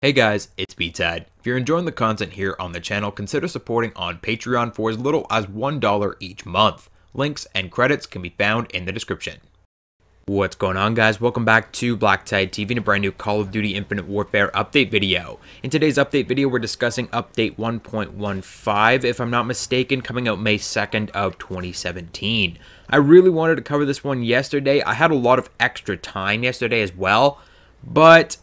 Hey guys, it's BTide. If you're enjoying the content here on the channel, consider supporting on Patreon for as little as $1 each month. Links and credits can be found in the description. What's going on, guys? Welcome back to BlackTideTV and a brand new Call of Duty Infinite Warfare update video. In today's update video, we're discussing update 1.15, if I'm not mistaken, coming out May 2nd of 2017. I really wanted to cover this one yesterday. I had a lot of extra time yesterday as well, but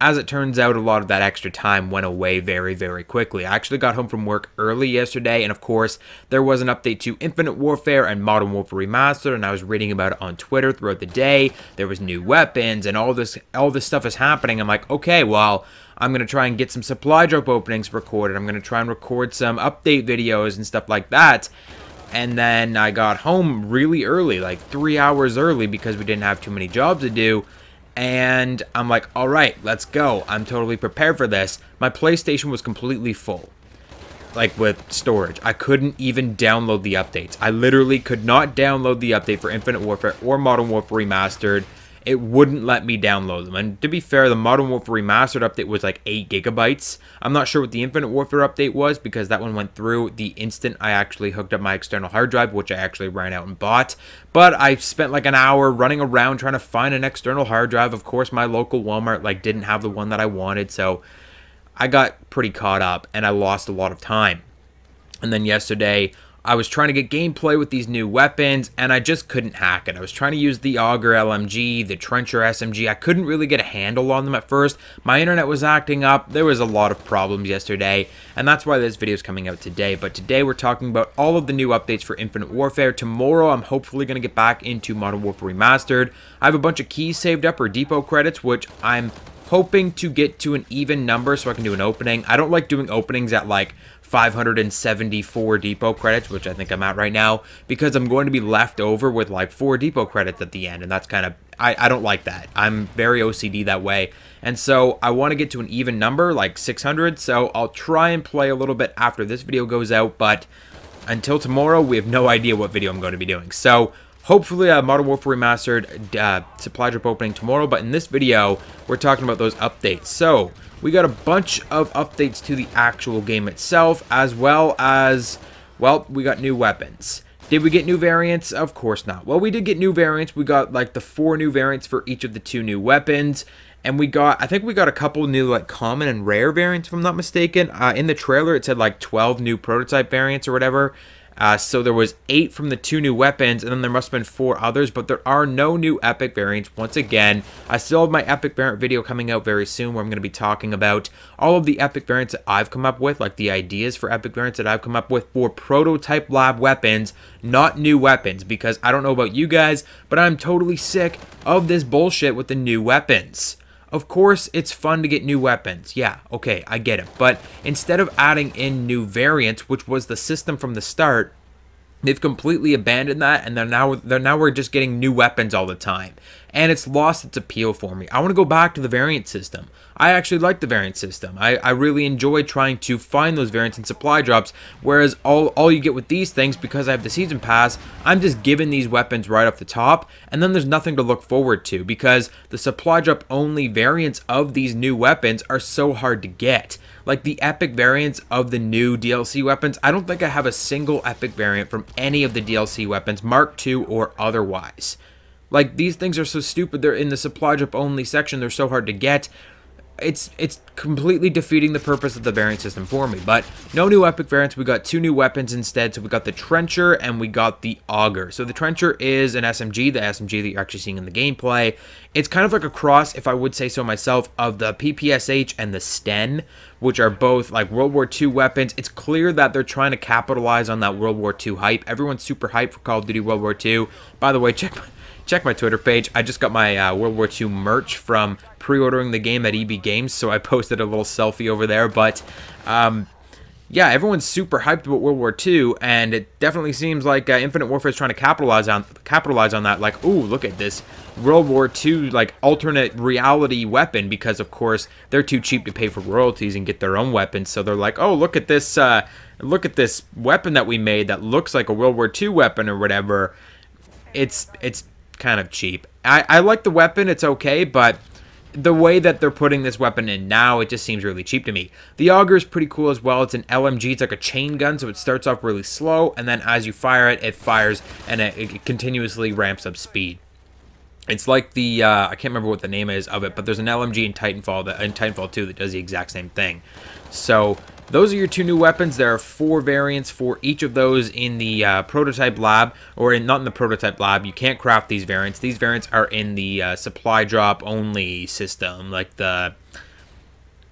as it turns out, a lot of that extra time went away very, very quickly. I actually got home from work early yesterday, and of course, there was an update to Infinite Warfare and Modern Warfare Remastered, and I was reading about it on Twitter throughout the day. There was new weapons, and all this stuff is happening. I'm like, okay, well, I'm going to try and get some supply drop openings recorded. I'm going to try and record some update videos and stuff like that. And then I got home really early, like 3 hours early, because we didn't have too many jobs to do. And I'm like, all right, let's go. I'm totally prepared for this. My PlayStation was completely full, like with storage. I couldn't even download the updates. I literally could not download the update for Infinite Warfare or Modern Warfare Remastered. It wouldn't let me download them. And to be fair, the Modern Warfare Remastered update was like 8 gigabytes. I'm not sure what the Infinite Warfare update was, because that one went through the instant I actually hooked up my external hard drive, which I actually ran out and bought. But I spent like an hour running around trying to find an external hard drive. Of course, my local Walmart like didn't have the one that I wanted, so I got pretty caught up and I lost a lot of time. And then yesterday, I was trying to get gameplay with these new weapons, and I just couldn't hack it. I was trying to use the Auger LMG, the Trencher SMG. I couldn't really get a handle on them at first. My internet was acting up. There was a lot of problems yesterday, and that's why this video is coming out today. But today we're talking about all of the new updates for Infinite Warfare. Tomorrow, I'm hopefully going to get back into Modern Warfare Remastered. I have a bunch of keys saved up, or depot credits, which I'm hoping to get to an even number so I can do an opening. I don't like doing openings at like 574 depot credits, which I think I'm at right now, because I'm going to be left over with like 4 depot credits at the end, and that's kind of, I don't like that. I'm very OCD that way, and so I want to get to an even number, like 600, so I'll try and play a little bit after this video goes out, but until tomorrow, we have no idea what video I'm going to be doing. So hopefully a Modern Warfare Remastered supply drop opening tomorrow, but in this video, we're talking about those updates. So we got a bunch of updates to the actual game itself, as well as, well, we got new weapons. Did we get new variants? Of course not. Well, we did get new variants. We got like the 4 new variants for each of the 2 new weapons. And we got, I think we got a couple new like common and rare variants, if I'm not mistaken. In the trailer, it said like 12 new prototype variants or whatever. So there was 8 from the 2 new weapons, and then there must have been 4 others, but there are no new epic variants. Once again, I still have my epic variant video coming out very soon, where I'm going to be talking about all of the epic variants that I've come up with, like the ideas for epic variants that I've come up with for prototype lab weapons, not new weapons, because I don't know about you guys, but I'm totally sick of this bullshit with the new weapons. Of course, it's fun to get new weapons. Yeah, okay, I get it. But instead of adding in new variants, which was the system from the start, they've completely abandoned that, and now we're just getting new weapons all the time. And it's lost its appeal for me. I want to go back to the variant system. I actually like the variant system. I really enjoy trying to find those variants in supply drops, whereas all you get with these things, because I have the season pass, I'm just given these weapons right off the top, and then there's nothing to look forward to, because the supply drop only variants of these new weapons are so hard to get. Like the epic variants of the new DLC weapons, I don't think I have a single epic variant from any of the DLC weapons, Mark II or otherwise. Like, these things are so stupid. They're in the supply drop only section. They're so hard to get. It's completely defeating the purpose of the variant system for me. But no new epic variants. We got 2 new weapons instead. So we got the Trencher and we got the Auger. So the Trencher is an SMG, the SMG that you're actually seeing in the gameplay. It's kind of like a cross, if I would say so myself, of the PPSH and the Sten, which are both like World War II weapons. It's clear that they're trying to capitalize on that World War II hype. Everyone's super hyped for Call of Duty World War II. By the way, check my Twitter page. I just got my World War II merch from pre-ordering the game at EB Games, so I posted a little selfie over there. But yeah, everyone's super hyped about World War II, and it definitely seems like Infinite Warfare is trying to capitalize on that. Like, ooh, look at this World War II like alternate reality weapon, because of course they're too cheap to pay for royalties and get their own weapons. So they're like, oh, look at this weapon that we made that looks like a World War II weapon or whatever. It's kind of cheap. I like the weapon, it's okay, but the way that they're putting this weapon in now, it just seems really cheap to me. The Auger is pretty cool as well. It's an LMG. It's like a chain gun, so it starts off really slow, and then as you fire it, it fires, and it continuously ramps up speed. It's like the, I can't remember what the name is of it, but there's an LMG in Titanfall 2 that does the exact same thing. So those are your two new weapons. There are 4 variants for each of those in the prototype lab, or not in the prototype lab. You can't craft these variants. These variants are in the supply drop only system, like the,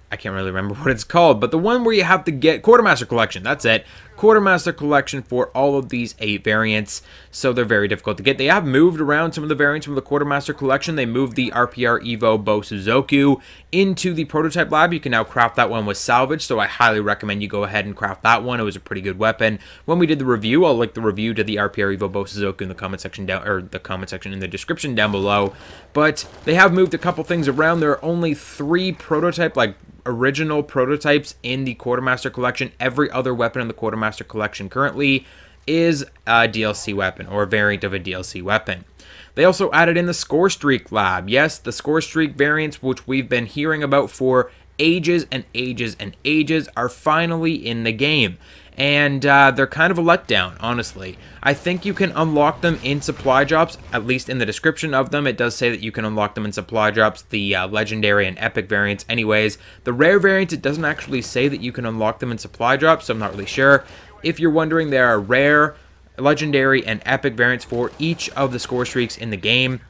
I can't really remember what it's called, but the one where you have to get Quartermaster Collection, that's it. Quartermaster Collection for all of these 8 variants, so they're very difficult to get. They have moved around some of the variants from the Quartermaster Collection. They moved the RPR Evo Bo Suzoku into the prototype lab. You can now craft that one with salvage, so I highly recommend you go ahead and craft that one. It was a pretty good weapon. When we did the review, I'll link the review to the RPR Evo Bo Suzoku in the comment section down, or the comment section in the description down below. But they have moved a couple things around. There are only 3 prototype, like original prototypes in the Quartermaster Collection. Every other weapon in the Quartermaster Collection currently is a DLC weapon, or a variant of a DLC weapon. They also added in the Scorestreak Lab. Yes, the Scorestreak variants, which we've been hearing about for ages and ages and ages, are finally in the game. And they're kind of a letdown, honestly. I think you can unlock them in supply drops, at least in the description of them. It does say that you can unlock them in supply drops, the legendary and epic variants. Anyways, the rare variants, it doesn't actually say that you can unlock them in supply drops, so I'm not really sure. If you're wondering, there are rare, legendary, and epic variants for each of the score streaks in the game.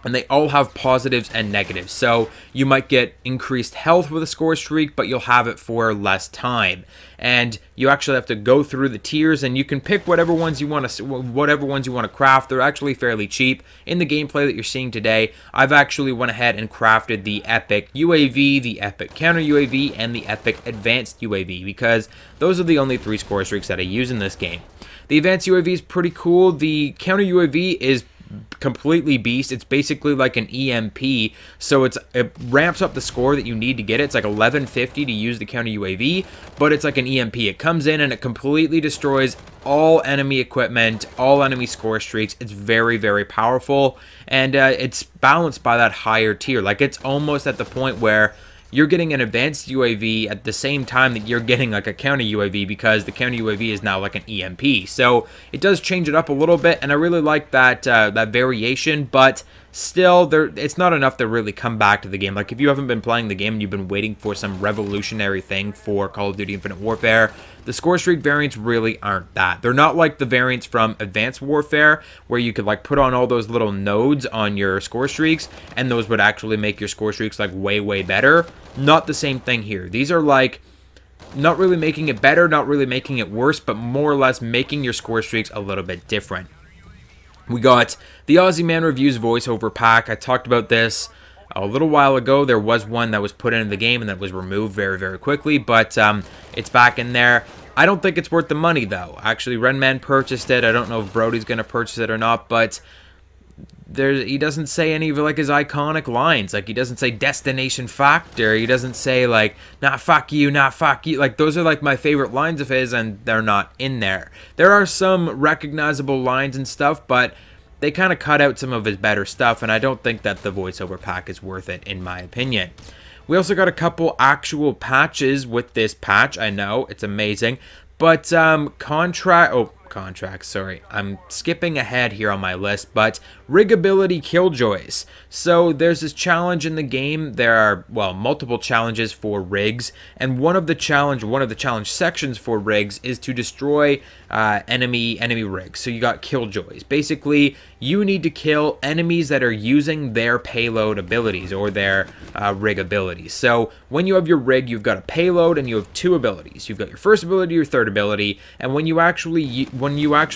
And they all have positives and negatives. So you might get increased health with a score streak, but you'll have it for less time. And you actually have to go through the tiers, and you can pick whatever ones you want to craft. They're actually fairly cheap. In the gameplay that you're seeing today, I've actually went ahead and crafted the epic UAV, the epic counter UAV, and the epic advanced UAV, because those are the only 3 score streaks that I use in this game. The advanced UAV is pretty cool. The counter UAV is completely beast. It's basically like an EMP, so it ramps up the score that you need to get it. It's like 1150 to use the counter UAV, but it's like an EMP. It comes in and it completely destroys all enemy equipment, all enemy score streaks. It's very, very powerful, and it's balanced by that higher tier. Like, it's almost at the point where you're getting an advanced UAV at the same time that you're getting like a counter UAV, because the counter UAV is now like an EMP. So it does change it up a little bit, and I really like that that variation, but still, it's not enough to really come back to the game. Like, if you haven't been playing the game and you've been waiting for some revolutionary thing for Call of Duty Infinite Warfare, the score streak variants really aren't that. They're not like the variants from Advanced Warfare, where you could like put on all those little nodes on your score streaks, and those would actually make your score streaks like way, way better. Not the same thing here. These are like not really making it better, not really making it worse, but more or less making your score streaks a little bit different. We got the Aussie Man Reviews voiceover pack. I talked about this a little while ago. There was one that was put into the game and that was removed very, very quickly, but it's back in there. I don't think it's worth the money, though. Actually, Renman purchased it. I don't know if Brody's going to purchase it or not, but he doesn't say any of like his iconic lines. Like, he doesn't say Destination Factor. He doesn't say like, nah, fuck you, nah, fuck you. Like, those are like my favorite lines of his, and they're not in there. There are some recognizable lines and stuff, but they kind of cut out some of his better stuff, and I don't think that the voiceover pack is worth it, in my opinion. We also got a couple actual patches with this patch. I know, it's amazing. But contracts, sorry. I'm skipping ahead here on my list, but riggability killjoys. So there's this challenge in the game. There are, well, multiple challenges for rigs, and one of the challenge sections for rigs is to destroy enemy rigs. So you got killjoys. Basically, you need to kill enemies that are using their payload abilities, or their rig abilities. So when you have your rig, you've got a payload and you have 2 abilities. You've got your first ability, your third ability, and when you actually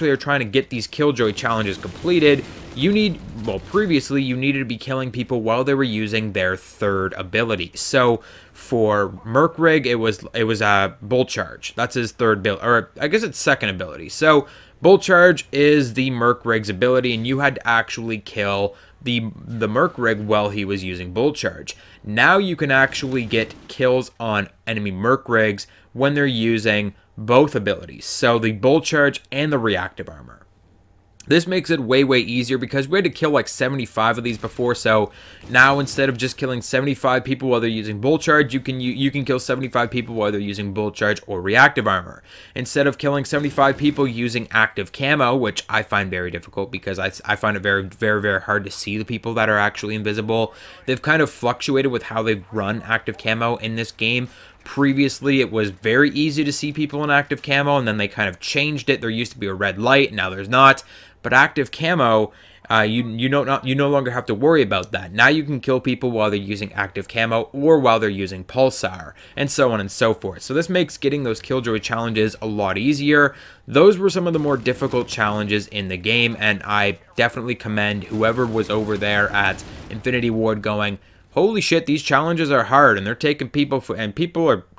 are trying to get these killjoy challenges completed, you need, well, previously you needed to be killing people while they were using their third ability. So for Merc Rig, it was a Bull Charge. That's his third ability, or I guess it's second ability. So Bull Charge is the Merc Rig's ability, and you had to actually kill the Merc Rig while he was using Bull Charge. Now you can actually get kills on enemy Merc Rigs when they're using both abilities, so the Bull Charge and the Reactive Armor. This makes it way easier because we had to kill like 75 of these before, so now instead of just killing 75 people while they're using Bull Charge, you can kill 75 people while they're using Bull Charge or Reactive Armor. Instead of killing 75 people using Active Camo, which I find very difficult because I find it very hard to see the people that are actually invisible. They've kind of fluctuated with how they've run Active Camo in this game. Previously, it was very easy to see people in Active Camo, and then they kind of changed it. There used to be a red light, now there's not. But Active Camo, you no longer have to worry about that. Now you can kill people while they're using Active Camo or while they're using Pulsar, and so on and so forth. So this makes getting those Killjoy challenges a lot easier. Those were some of the more difficult challenges in the game, and I definitely commend whoever was over there at Infinity Ward going, holy shit, these challenges are hard, and they're taking people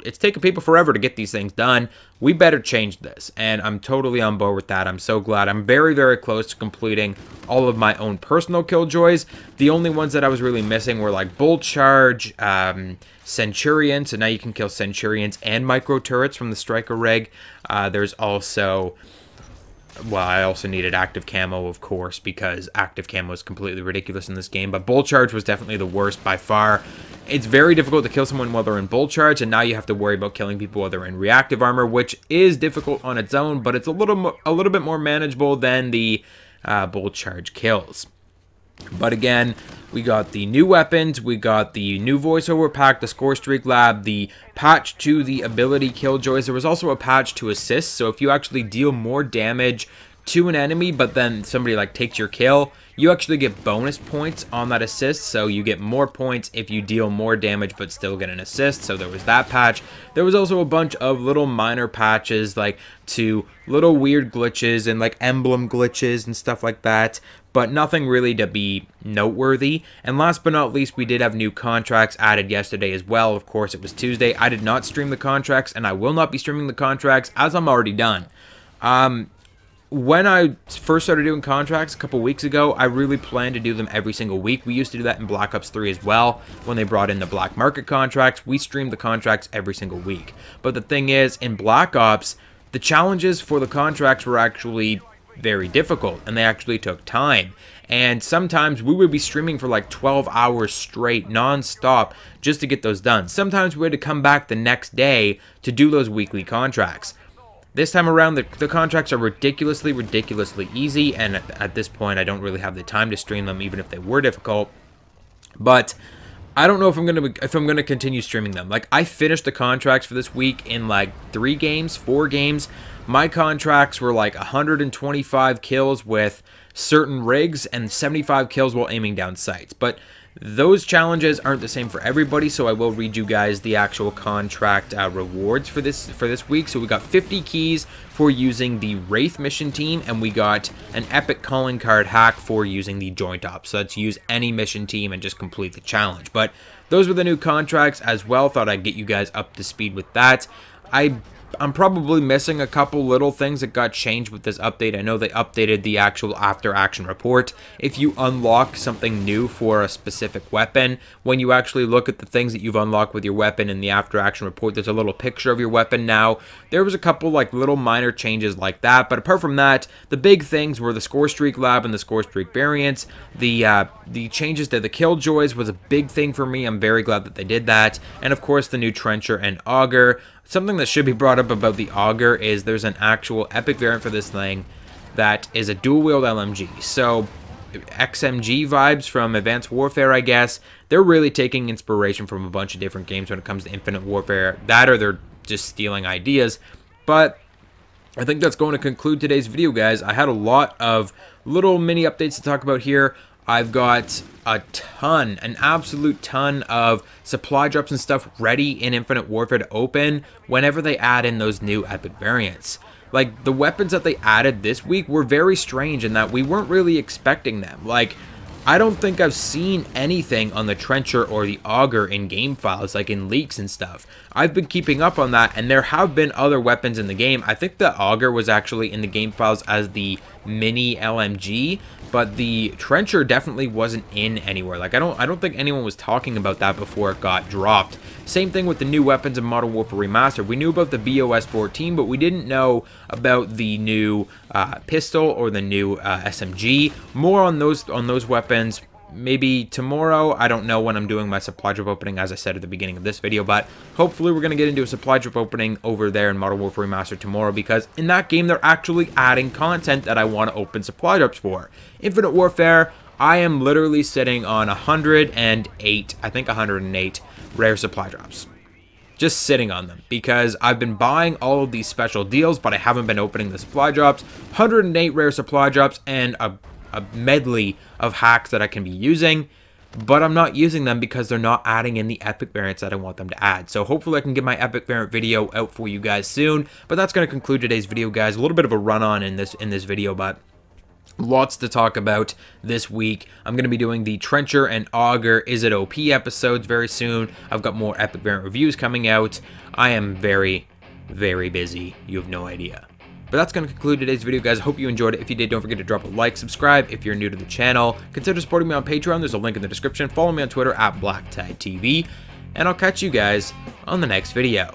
it's taking people forever to get these things done. We better change this, and I'm totally on board with that. I'm so glad. I'm very close to completing all of my own personal Killjoys. The only ones that I was really missing were like Bull Charge, Centurion, so now you can kill Centurions and Micro Turrets from the Striker rig. There's also... well, I also needed Active Camo, of course, because Active Camo is completely ridiculous in this game, but Bull Charge was definitely the worst by far. It's very difficult to kill someone while they're in Bull Charge, and now you have to worry about killing people while they're in Reactive Armor, which is difficult on its own, but it's a little bit more manageable than the Bull Charge kills. But again, we got the new weapons, we got the new voiceover pack, the Scorestreak Lab, the patch to the ability Killjoys. There was also a patch to assist, so if you actually deal more damage to an enemy, but then somebody like takes your kill, you actually get bonus points on that assist, so you get more points if you deal more damage but still get an assist. So there was that patch. There was also a bunch of little minor patches, like to little weird glitches and like emblem glitches and stuff like that, but nothing really to be noteworthy. And last but not least, we did have new contracts added yesterday as well. Of course, it was Tuesday. I did not stream the contracts, and I will not be streaming the contracts as I'm already done. When I first started doing contracts a couple weeks ago, I really planned to do them every single week. We used to do that in Black Ops 3 as well. When they brought in the black market contracts, we streamed the contracts every single week. But the thing is, in Black Ops, the challenges for the contracts were actually very difficult, and they actually took time. And sometimes we would be streaming for like 12 hours straight, non-stop, just to get those done. Sometimes we had to come back the next day to do those weekly contracts. This time around, the contracts are ridiculously easy, and at this point, I don't really have the time to stream them, even if they were difficult. But I don't know if I'm gonna continue streaming them. Like, I finished the contracts for this week in like 4 games. My contracts were like 125 kills with certain rigs and 75 kills while aiming down sights. But those challenges aren't the same for everybody, so I will read you guys the actual contract rewards for this week. So we got 50 keys for using the Wraith mission team, and we got an epic calling card hack for using the Joint Ops. So that's use any mission team and just complete the challenge. But those were the new contracts as well. Thought I'd get you guys up to speed with that. I'm probably missing a couple little things that got changed with this update. I know they updated the actual after action report. If you unlock something new for a specific weapon, when you actually look at the things that you've unlocked with your weapon in the after action report, there's a little picture of your weapon now. There was a couple like little minor changes like that, but apart from that, the big things were the Scorestreak Lab and the Scorestreak variants. The changes to the Killjoys was a big thing for me. I'm very glad that they did that. And of course, the new Trencher and Auger. Something that should be brought up about the Auger is there's an actual epic variant for this thing that is a dual-wield LMG. So, XMG vibes from Advanced Warfare, I guess. They're really taking inspiration from a bunch of different games when it comes to Infinite Warfare. That or they're just stealing ideas. But I think that's going to conclude today's video, guys. I had a lot of little mini updates to talk about here. I've got an absolute ton of supply drops and stuff ready in Infinite Warfare to open whenever they add in those new epic variants. Like, the weapons that they added this week were very strange in that we weren't really expecting them. Like, I don't think I've seen anything on the Trencher or the Auger in game files, like in leaks and stuff. I've been keeping up on that, and there have been other weapons in the game. I think the Auger was actually in the game files as the mini LMG, but the Trencher definitely wasn't in anywhere. Like I don't think anyone was talking about that before it got dropped. Same thing with the new weapons in Modern Warfare Remastered. We knew about the BOS 14, but we didn't know about the new pistol or the new SMG. More on those weapons maybe tomorrow. I don't know when I'm doing my supply drop opening, as I said at the beginning of this video, but hopefully we're going to get into a supply drop opening over there in Modern Warfare Remastered tomorrow, because in that game they're actually adding content that I want to open supply drops for. Infinite Warfare, I am literally sitting on 108, I think 108 rare supply drops. Just sitting on them, because I've been buying all of these special deals, but I haven't been opening the supply drops. 108 rare supply drops and a medley of hacks that I can be using, but I'm not using them because they're not adding in the epic variants that I want them to add. So hopefully I can get my epic variant video out for you guys soon. But that's going to conclude today's video, guys. A little bit of a run-on in this video, but lots to talk about this week. I'm going to be doing the Trencher and Auger Is It OP episodes very soon. I've got more epic variant reviews coming out. I am very, very busy. You have no idea. But that's going to conclude today's video, guys. I hope you enjoyed it. If you did, don't forget to drop a like, subscribe if you're new to the channel. Consider supporting me on Patreon. There's a link in the description. Follow me on Twitter at BlackTideTV. And I'll catch you guys on the next video.